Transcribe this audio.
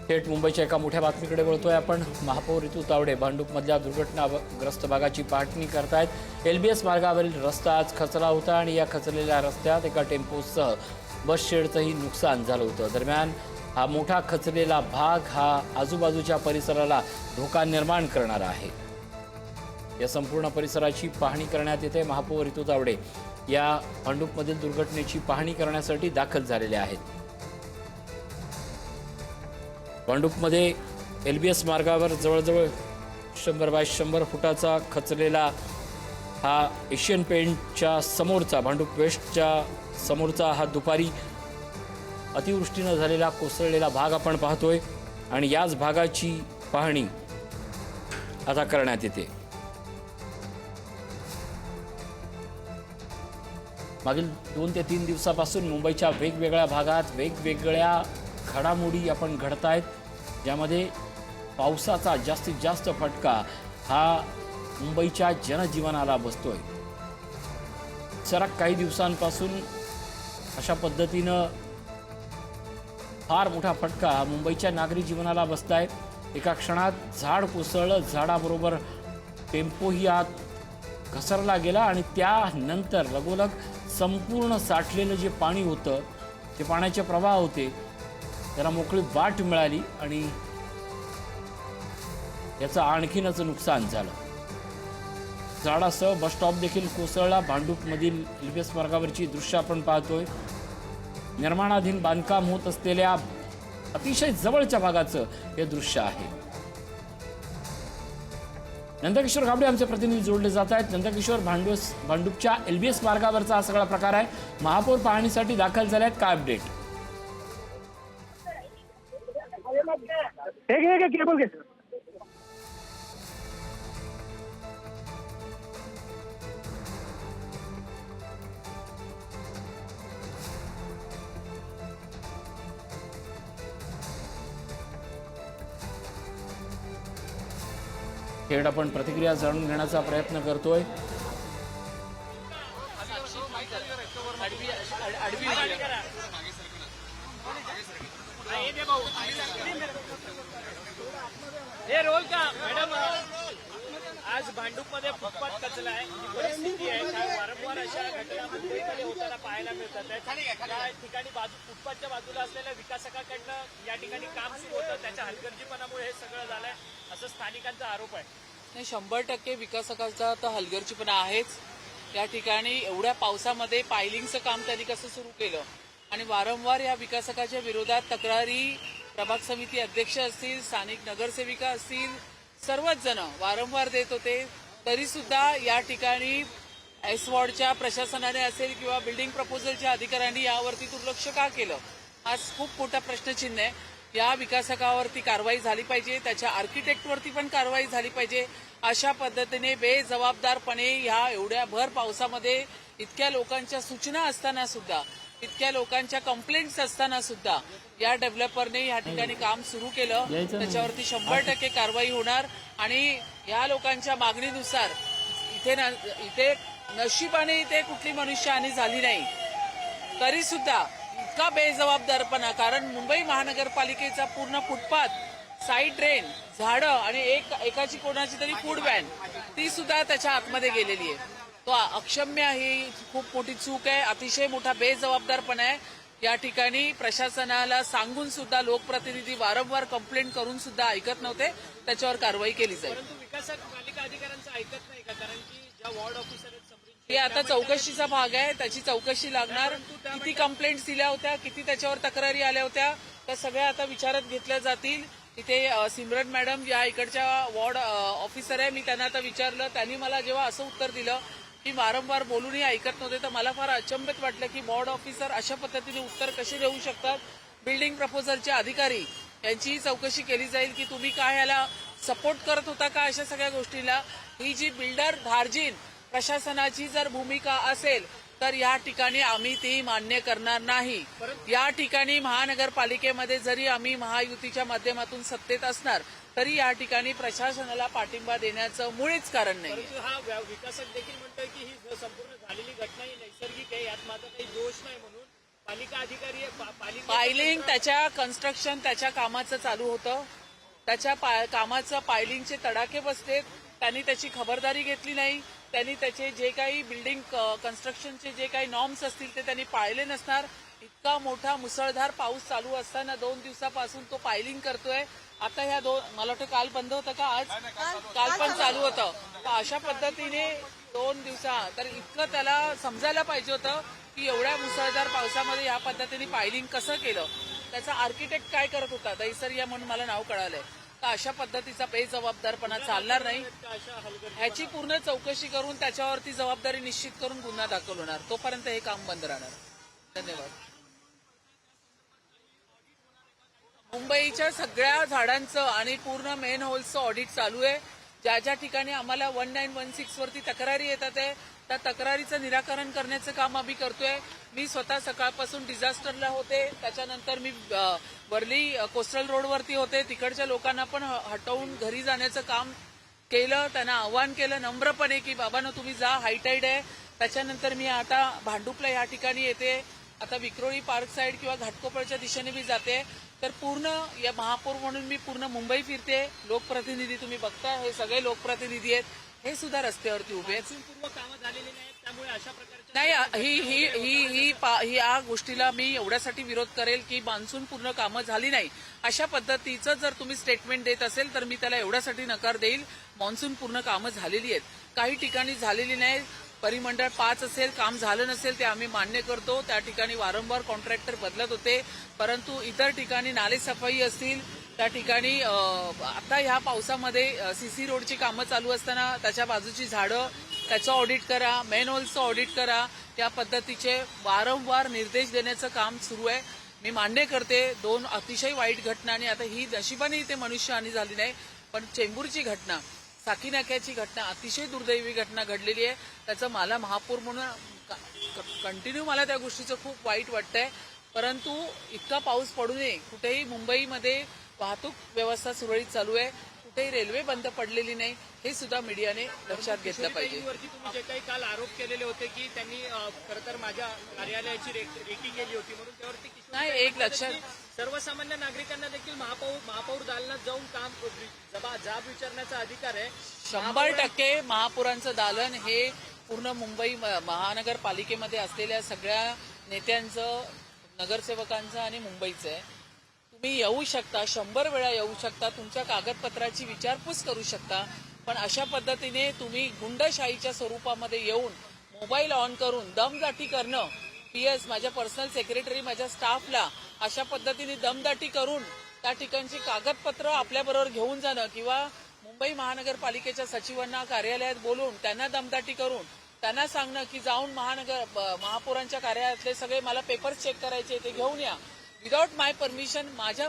थेट मुंबईच्या एका मोठ्या बातमीकडे वळतोय आपण। महापौर ऋतू तावडे भांडूपमधल्या दुर्घटनाग्रस्त भागाची पाहणी करतायत। एलबीएस मार्गावरील रस्ता आज खचला होता आणि या खचलेल्या रस्त्यात एका टेम्पोसह बस शेडचंही नुकसान झालं होतं। दरम्यान हा मोठा खचलेला भाग हा आजूबाजूच्या परिसराला धोका निर्माण करणारा आहे। या संपूर्ण परिसराची पाहणी करण्यात येते। महापौर ऋतू तावडे या भांडूपमधील दुर्घटनेची पाहणी करण्यासाठी दाखल झालेले आहेत। भांडूपमध्ये एलबीएस मार्गावर जवळजवळ 100 बाय 100 फुटाचा खचलेला हा एशियन पेंटच्या समोरचा भांडूप वेस्टच्या समोरचा हा दुपारी अतिवृष्टीनं झालेला कोसळलेला भाग आपण पाहतोय आणि याच भागाची पाहणी आता करण्यात येते। मागील 2 ते 3 दिवसापासून मुंबईच्या वेगवेगळ्या भागात वेगवेगळ्या घडामोडी आपण घडतायत, ज्यामध्ये पावसाचा जास्तीत जास्त फटका हा मुंबईच्या जनजीवनाला बसतोय। सलग काही दिवसांपासून अशा पद्धतीनं फार मोठा फटका हा मुंबईच्या नागरी जीवनाला बसताय। एका क्षणात झाड कोसळलं, झाडाबरोबर टेम्पोही आत घसरला गेला आणि त्यानंतर लगोलग संपूर्ण साठलेलं जे पाणी होतं, ते पाण्याचे प्रवाह होते, त्याला मोकळी वाट मिळाली आणि याचं आणखीनच नुकसान झालं। झाडासह बस स्टॉप देखील कोसळला। भांडूपमधील एलबीएस मार्गावरची दृश्य आपण पाहतोय। निर्माणाधीन बांधकाम होत असलेल्या अतिशय जवळच्या भागाचं हे दृश्य आहे। नंदकिशोर गाबडे आमचे प्रतिनिधी जोडले जात आहेत। नंदकिशोर, भांडूपच्या एलबीएस मार्गावरचा हा सगळा प्रकार आहे। महापौर पाहणीसाठी दाखल झाले आहेत, काय अपडेट? केबल घे। थेट आपण प्रतिक्रिया जाणून घेण्याचा प्रयत्न करतोय। हे रोल का मॅडम, आज भांडूपमध्ये फुटपाथ कचला आहे, ही परिस्थिती आहे। काय वारंवार अशा घटना मुंबईमध्ये होताना पाहायला मिळतात। त्या ठिकाणी फुटपाथच्या बाजूला असलेल्या विकासकाकडनं या ठिकाणी काम सुरू होतं, त्याच्या हलगर्जीपणामुळे हे सगळं झालंय, असं स्थानिकांचा आरोप आहे। नाही, 100% विकासकाचा तर हलगर्जीपणा आहेच। या ठिकाणी एवढ्या पावसामध्ये पायलिंगचं काम त्यांनी कसं सुरू केलं आणि वारंवार या विकासकाच्या विरोधात तक्रारी प्रभाग समिती अध्यक्ष असतील, स्थानिक नगरसेविका असतील, सर्वच जण वारंवार देत होते, तरी सुद्धा या ठिकाणी एस वॉर्डच्या प्रशासनाने असेल किंवा बिल्डिंग प्रपोजलच्या अधिकाऱ्यांनी यावरती दुर्लक्ष का केलं, हा खूप मोठा प्रश्नचिन्ह आहे। या विकासकावरती कारवाई झाली पाहिजे, त्याच्या आर्किटेक्टवरती पण कारवाई झाली पाहिजे। अशा पद्धतीने बेजबाबदारपणे ह्या एवढ्या भर पावसामध्ये इतक्या लोकांच्या सूचना असताना सुद्धा, इतक्या लोकांच्या कंप्लेंट्स असताना सुद्धा या डेव्हलपरने या ठिकाणी काम सुरू केलं, त्याच्यावरती 100% कारवाई होणार आणि या लोकांच्या मागणीनुसार इथे नशिबाने इथे कुठली मनुष्यहानी झाली नाही, तरी सुद्धा इतका बेजबाबदारपणा। कारण मुंबई महानगरपालिकेचा पूर्ण फुटपाथ, साईड ड्रेन, झाडं आणि एकाची कोणाची तरी फूड व्हॅन ती सुद्धा त्याच्या आतमध्ये गेलेली आहे। तो अक्षम्य, ही खूप मोठी चूक आहे, अतिशय मोठा बेजबाबदारपणा आहे। या ठिकाणी प्रशासनाला सांगून सुद्धा लोकप्रतिनिधी वारंवार कंप्लेंट करून सुद्धा ऐकत नव्हते, त्याच्यावर कारवाई केली जाईल। परंतु विकासक पालिका अधिकाऱ्यांचं ऐकत नाही का? कारण की ज्या वॉर्ड ऑफिसर आहेत हे आता चौकशीचा भाग आहे, त्याची चौकशी लागणार। किती कंप्लेंट्स दिल्या होत्या, किती त्याच्यावर तक्रारी आल्या होत्या, त्या सगळ्या आता विचारात घेतल्या जातील। इथे सिमरन मॅडम या इकडच्या वॉर्ड ऑफिसर आहे, मी त्यांना आता विचारलं, त्यांनी मला जेव्हा असं उत्तर दिलं की वारंवार बोलूनही ऐकत नव्हते, तर मला फार अचंबित वाटलं की वॉर्ड ऑफिसर अशा पद्धतीने उत्तर कसे देऊ शकतात। बिल्डिंग प्रपोजलचे अधिकारी यांचीही चौकशी केली जाईल की तुम्ही काय याला सपोर्ट करत होता का, अशा सगळ्या गोष्टीला। ही जी बिल्डर धार्जिन प्रशासनाची जर भूमिका असेल तर या ठिकाणी आम्ही ती मान्य करणार नाही। या ठिकाणी महानगरपालिकेमध्ये जरी आम्ही महायुतीच्या माध्यमातून सत्तेत असणार तरी या ठिकाणी प्रशासनाला पाठिंबा देण्याचं मुळीच कारण नाही। परंतु हा विकासक देखील म्हणतोय की ही संपूर्ण झालेली घटना ही नैसर्गिक आहे, यात माझा काही दोष नाही म्हणून, पालिका अधिकारी आहे, पालिका पायलिंग त्याच्या कन्स्ट्रक्शन त्याच्या कामाचं चालू होतं. त्याच्या कामाचं पायलिंगचे तडाखे बसलेत. त्यांनी त्याची खबरदारी घेतली नाही. त्यांनी त्याचे जे काही बिल्डिंग कन्स्ट्रक्शनचे जे काही नॉर्म्स असतील ते त्यांनी पाळले नसणार. इतका मोठा मुसळधार पाऊस चालू असताना 2 दिवसापासून तो पायलिंग करतोय. आता ह्या मला वाटतं काल बंद होतं का आज? काल पण चालू होतं. तर अशा पद्धतीने 2 दिवसा तर इतकं त्याला समजायला पाहिजे होतं की एवढ्या मुसळधार पावसामध्ये या पद्धतीने पायलिंग कसं केलं. त्याचा आर्किटेक्ट काय करत होता दैसरिया म्हणून मला नाव कळालंय. तर अशा पद्धतीचा बेजबाबदारपणा चालणार नाही. ह्याची पूर्ण चौकशी करून त्याच्यावरती जबाबदारी निश्चित करून गुन्हा दाखल होणार. तोपर्यंत हे काम बंद राहणार. धन्यवाद. मुंबईच्या सगळ्या झाडांचं आणि पूर्ण मेन होल्सचं ऑडिट चालू आहे. ज्या ज्या ठिकाणी आम्हाला 1916 वरती तक्रारी येतात आहे त्या तक्रारीचं निराकरण करण्याचं काम आम्ही करतोय. मी स्वतः सकाळपासून डिझास्टरला होते. त्याच्यानंतर मी वर्ली कोस्टल रोडवरती होते. तिकडच्या लोकांना पण हटवून घरी जाण्याचं काम केलं. त्यांना आवाहन केलं नम्रपणे की बाबांनो तुम्ही जा, हायटाईड आहे. त्याच्यानंतर मी आता भांडुपला या ठिकाणी येते. आता विक्रोळी पार्क साईड किंवा घाटकोपरच्या दिशेने मी जाते. तर पूर्ण या महापौर म्हणून मी पूर्ण मुंबई फिरते. लोकप्रतिनिधी तुम्ही बघता हे सगळे लोकप्रतिनिधी आहेत. हे सुद्धा रस्त्यावरती उभे आहेत. पूर्व कामं झालेली नाहीत त्यामुळे अशा प्रकारच्या नाही या गोष्टीला मी एवढ्यासाठी विरोध करेल की मान्सून पूर्ण कामं झाली नाही. अशा पद्धतीचं जर तुम्ही स्टेटमेंट देत असेल तर मी त्याला एवढ्यासाठी नकार देईल. मान्सून पूर्ण कामं झालेली आहेत. काही ठिकाणी झालेली नाही. परिमंडळ 5 असेल काम झालं नसेल ते आम्ही मान्य करतो. त्या ठिकाणी वारंवार कॉन्ट्रॅक्टर बदलत होते. परंतु इतर ठिकाणी नालेसफाई असतील त्या ठिकाणी आता ह्या पावसामध्ये सीसी रोडची कामं चालू असताना त्याच्या बाजूची झाडं त्याचं ऑडिट करा, मेन होल्सचं ऑडिट करा. त्या पद्धतीचे वारंवार निर्देश देण्याचं काम सुरू आहे. मी मान्य करते 2 अतिशय वाईट घटना आणि आता ही नशिबाने इथे मनुष्यहानी झाली नाही. पण चेंबूरची घटना, साकीनाक्याची घटना अतिशय दुर्दैवी घटना घडलेली आहे. त्याचं मला महापौर म्हणून कंटिन्यू मला त्या गोष्टीचं खूप वाईट वाटतंय. परंतु इतका पाऊस पडू नये. कुठेही मुंबईमध्ये वाहतूक व्यवस्था सुरळीत चालू आहे. कुठेही रेल्वे बंद पडलेली नाही. हे सुद्धा मीडियाने लक्षात घेतलं पाहिजे. तुम्ही जे काही काल आरोप केलेले होते की त्यांनी खरं तर माझ्या कार्यालयाची रेकी केली होती म्हणून त्यावरती नाही एक लक्षात सर्वसामान्य नागरिकांना देखील महापौर दालनात जाऊन जाब विचारण्याचा अधिकार आहे. 100% महापौरांचं दालन हे पूर्ण मुंबई महानगरपालिकेमध्ये असलेल्या सगळ्या नेत्यांचं, नगरसेवकांचं आणि मुंबईचं आहे. तुम्ही येऊ शकता, 100 वेळा येऊ शकता, तुमच्या कागदपत्राची विचारपूस करू शकता. पण अशा पद्धतीने तुम्ही गुंडशाहीच्या स्वरूपामध्ये येऊन मोबाईल ऑन करून दमदाटी करणं, PS माझ्या पर्सनल सेक्रेटरी माझ्या स्टाफला अशा पद्धतीने दमदाटी करून त्या ठिकाणची कागदपत्र आपल्याबरोबर घेऊन जाणं किंवा मुंबई महानगरपालिकेच्या सचिवांना कार्यालयात बोलून त्यांना दमदाटी करून त्यांना सांगणं की जाऊन महापौरांच्या कार्यालयातले सगळे मला पेपर्स चेक करायचे ते घेऊन या विदाउट माय परमिशन माझ्या